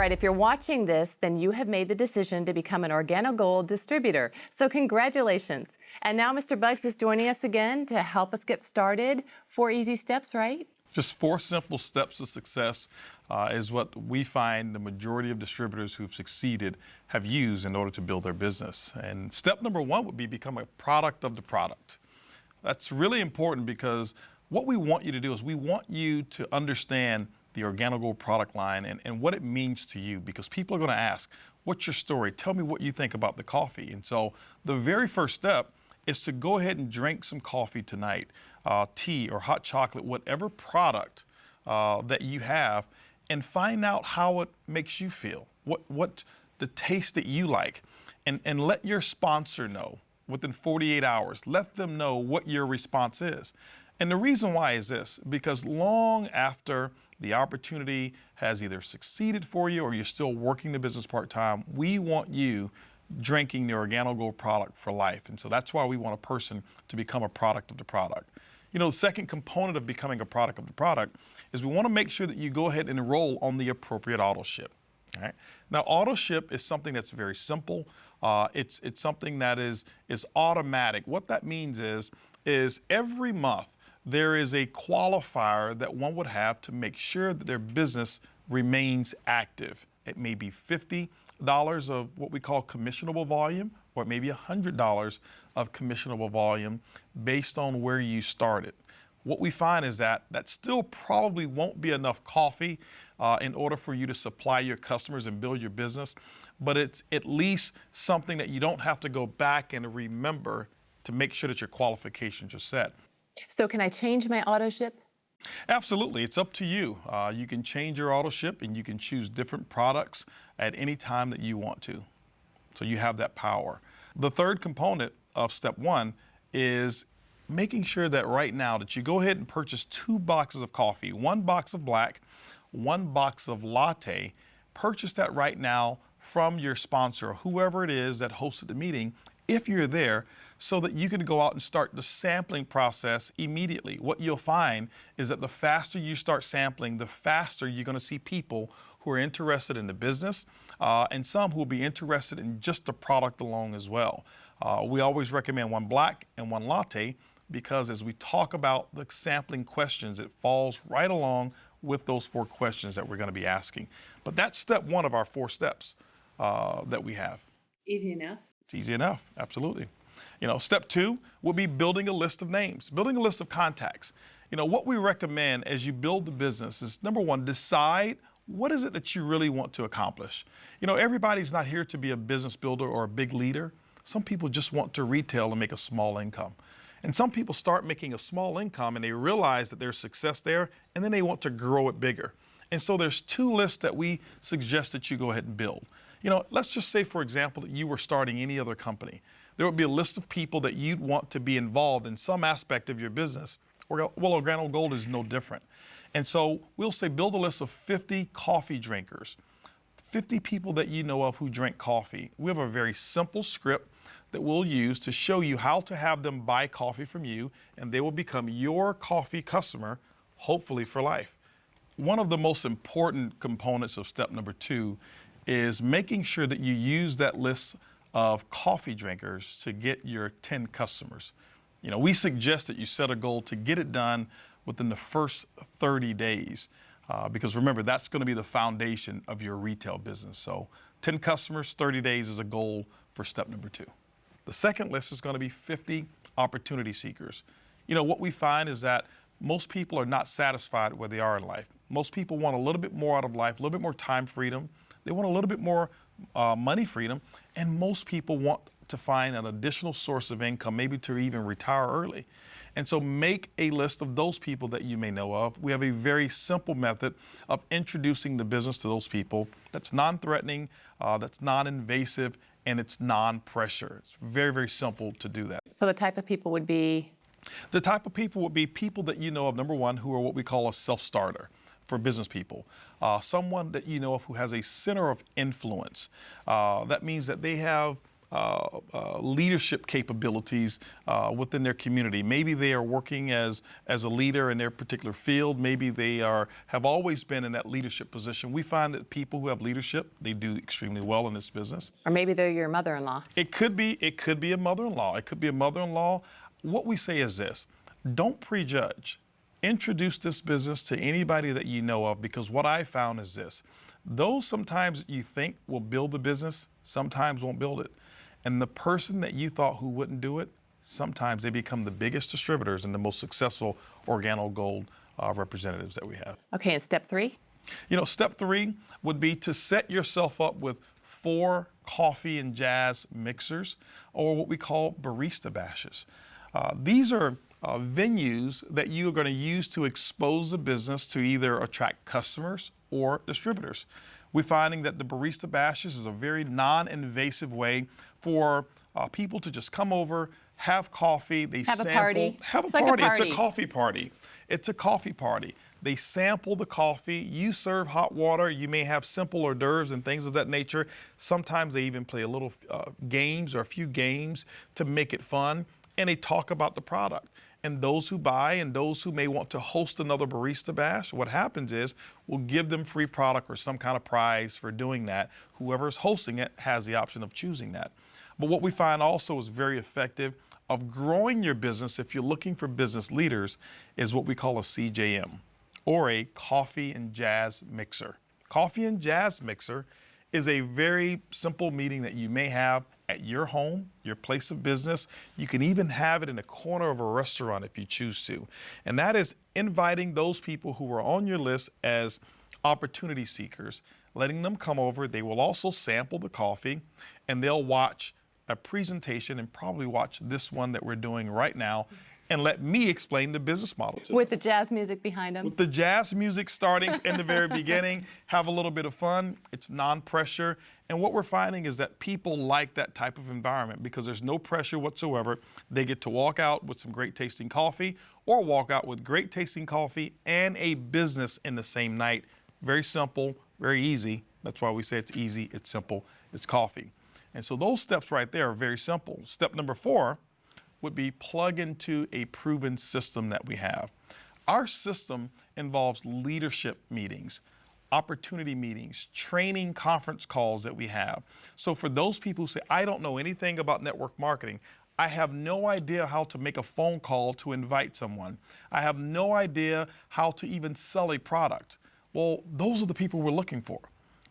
right, if you're watching this, then you have made the decision to become an OrganoGold distributor. So congratulations. And now Mr. Buggs is joining us again to help us get started. 4 easy steps, right? Just 4 simple steps to success is what we find the majority of distributors who've succeeded have used in order to build their business. And step number 1 would be become a product of the product. That's really important because what we want you to do is we want you to understand the OrganoGold product line and what it means to you, because people are going to ask, what's your story? Tell me what you think about the coffee. And so the very first step is to go ahead and drink some coffee tonight, tea or hot chocolate, whatever product that you have, and find out how it makes you feel, what the taste that you like, and let your sponsor know within 48 hours. Let them know what your response is. And the reason why is this, because long after the opportunity has either succeeded for you or you're still working the business part-time, we want you drinking the OrganoGold product for life. And so that's why we want a person to become a product of the product. You know, the second component of becoming a product of the product is we want to make sure that you go ahead and enroll on the appropriate auto ship. All right? Now, auto ship is something that's very simple. It's something that is automatic. What that means is every month there is a qualifier that one would have to make sure that their business remains active. It may be $50 of what we call commissionable volume, or it may be $100 of commissionable volume based on where you started. What we find is that still probably won't be enough coffee in order for you to supply your customers and build your business, but it's at least something that you don't have to go back and remember to make sure that your qualifications are set. So can I change my auto ship? Absolutely, it's up to you. You can change your auto ship and you can choose different products at any time that you want to. So you have that power. The third component of step 1 is making sure that right now that you go ahead and purchase 2 boxes of coffee, 1 box of black, 1 box of latte. Purchase that right now from your sponsor, whoever it is that hosted the meeting, if you're there, so that you can go out and start the sampling process immediately. What you'll find is that the faster you start sampling, the faster you're going to see people who are interested in the business and some who will be interested in just the product alone as well. We always recommend 1 black and 1 latte because as we talk about the sampling questions, it falls right along with those 4 questions that we're going to be asking. But that's step 1 of our 4 steps that we have. Easy enough. It's easy enough, absolutely. You know, step 2 will be building a list of names, building a list of contacts. You know, what we recommend as you build the business is, number 1, decide what is it that you really want to accomplish. You know, everybody's not here to be a business builder or a big leader. Some people just want to retail and make a small income. And some people start making a small income and they realize that there's success there and then they want to grow it bigger. And so there's 2 lists that we suggest that you go ahead and build. You know, let's just say, for example, that you were starting any other company. There would be a list of people that you'd want to be involved in some aspect of your business. Well, OrganoGold is no different. And so we'll say build a list of 50 coffee drinkers, 50 people that you know of who drink coffee. We have a very simple script that we'll use to show you how to have them buy coffee from you, and they will become your coffee customer, hopefully for life. One of the most important components of step number 2 is making sure that you use that list of coffee drinkers to get your 10 customers. You know, we suggest that you set a goal to get it done within the first 30 days because remember, that's going to be the foundation of your retail business. So 10 customers, 30 days is a goal for step number 2. The second list is going to be 50 opportunity seekers. You know, what we find is that most people are not satisfied where they are in life. Most people want a little bit more out of life, a little bit more time freedom. They want a little bit more money freedom, and most people want to find an additional source of income, maybe to even retire early. And so make a list of those people that you may know of. We have a very simple method of introducing the business to those people that's non-threatening, that's non-invasive, and it's non-pressure. It's very, very simple to do that. So the type of people would be? The type of people would be people that you know of, number 1, who are what we call a self-starter for business people. Someone that you know of who has a center of influence. That means that they have leadership capabilities within their community. Maybe they are working as a leader in their particular field. Maybe they have always been in that leadership position. We find that people who have leadership, they do extremely well in this business. Or maybe they're your mother-in-law. It could be a mother-in-law. It could be a mother-in-law. What we say is this: don't prejudge. Introduce this business to anybody that you know of, because what I found is this: those sometimes you think will build the business, sometimes won't build it. And the person that you thought who wouldn't do it, sometimes they become the biggest distributors and the most successful OrganoGold representatives that we have. Okay, and step 3? Step 3 would be to set yourself up with 4 coffee and jazz mixers, or what we call barista bashes. These are venues that you are going to use to expose the business to either attract customers or distributors. We're finding that the barista bashes is a very non-invasive way for people to just come over, have coffee, they have sample, a party. have a It's like a party. party. It's a coffee party. It's a coffee party. They sample the coffee. You serve hot water. You may have simple hors d'oeuvres and things of that nature. Sometimes they even play a little games or a few games to make it fun, and they talk about the product. And those who buy and those who may want to host another barista bash, what happens is we'll give them free product or some kind of prize for doing that. Whoever's hosting it has the option of choosing that. But what we find also is very effective of growing your business, if you're looking for business leaders, is what we call a CJM, or a coffee and jazz mixer. Coffee and jazz mixer is a very simple meeting that you may have at your home, your place of business. You can even have it in a corner of a restaurant if you choose to. And that is inviting those people who are on your list as opportunity seekers, letting them come over. They will also sample the coffee, and they'll watch a presentation and probably watch this one that we're doing right now, and let me explain the business model to them. With the jazz music behind them. With the jazz music starting in the very beginning, have a little bit of fun. It's non-pressure. And what we're finding is that people like that type of environment because there's no pressure whatsoever. They get to walk out with some great tasting coffee, or walk out with great tasting coffee and a business in the same night. Very simple, very easy. That's why we say it's easy, it's simple, it's coffee. And so those steps right there are very simple. Step number 4 would be plug into a proven system that we have. Our system involves leadership meetings, opportunity meetings, training conference calls that we have. So for those people who say, I don't know anything about network marketing, I have no idea how to make a phone call to invite someone, I have no idea how to even sell a product. Well, those are the people we're looking for,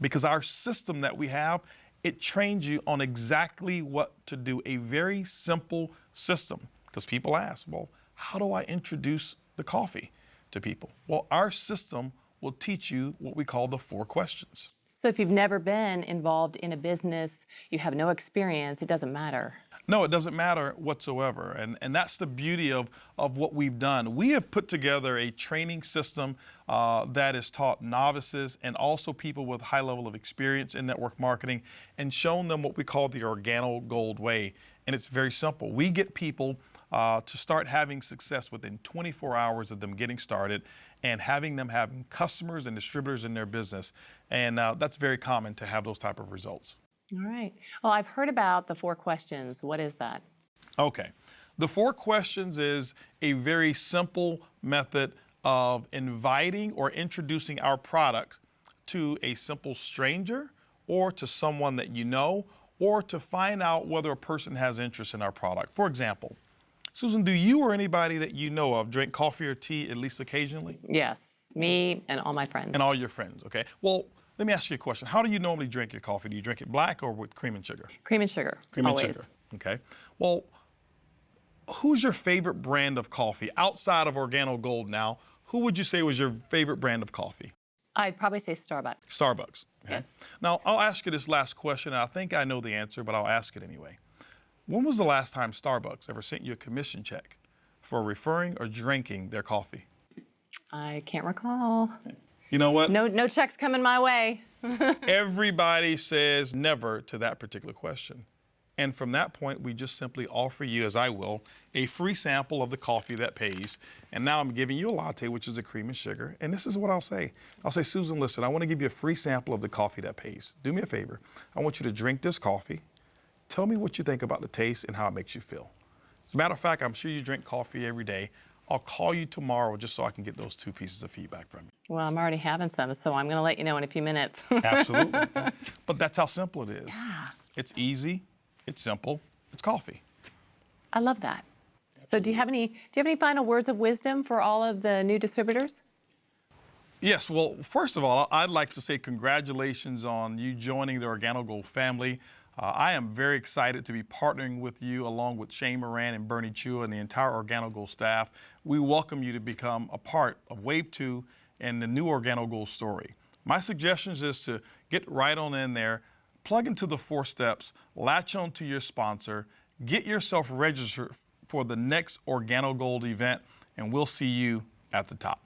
because our system that we have, it trains you on exactly what to do, a very simple system. Because people ask, well, how do I introduce the coffee to people? Well, our system will teach you what we call the 4 questions. So if you've never been involved in a business, you have no experience, it doesn't matter. No, it doesn't matter whatsoever. And that's the beauty of what we've done. We have put together a training system that is taught novices and also people with high level of experience in network marketing, and shown them what we call the OrganoGold way. And it's very simple. We get people to start having success within 24 hours of them getting started, and having them having customers and distributors in their business. And that's very common to have those type of results. All right. Well, I've heard about the 4 questions. What is that? Okay. The 4 questions is a very simple method of inviting or introducing our product to a simple stranger, or to someone that you know, or to find out whether a person has interest in our product. For example, Susan, do you or anybody that you know of drink coffee or tea at least occasionally? Yes, me and all my friends. And all your friends, okay. Well, let me ask you a question. How do you normally drink your coffee? Do you drink it black or with cream and sugar? Cream and sugar, Cream always. and sugar, okay. Well, who's your favorite brand of coffee outside of OrganoGold now? Who would you say was your favorite brand of coffee? I'd probably say Starbucks. Starbucks. Okay. Yes. Now, I'll ask you this last question, and I think I know the answer, but I'll ask it anyway. When was the last time Starbucks ever sent you a commission check for referring or drinking their coffee? I can't recall. You know what? No checks coming my way. Everybody says never to that particular question. And from that point, we just simply offer you, as I will, a free sample of the coffee that pays. And now I'm giving you a latte, which is a cream and sugar. And this is what I'll say. I'll say, Susan, listen, I want to give you a free sample of the coffee that pays. Do me a favor. I want you to drink this coffee. Tell me what you think about the taste and how it makes you feel. As a matter of fact, I'm sure you drink coffee every day. I'll call you tomorrow just so I can get those 2 pieces of feedback from you. Well, I'm already having some, so I'm going to let you know in a few minutes. Absolutely. But that's how simple it is. It's easy, it's simple, it's coffee. I love that. So do you have any final words of wisdom for all of the new distributors? Yes, well, first of all, I'd like to say congratulations on you joining the OrganoGold family. I am very excited to be partnering with you along with Shane Moran and Bernie Chua and the entire OrganoGold staff. We welcome you to become a part of Wave 2 and the new OrganoGold story. My suggestion is to get right on in there, plug into the 4 steps, latch on to your sponsor, get yourself registered for the next OrganoGold event, and we'll see you at the top.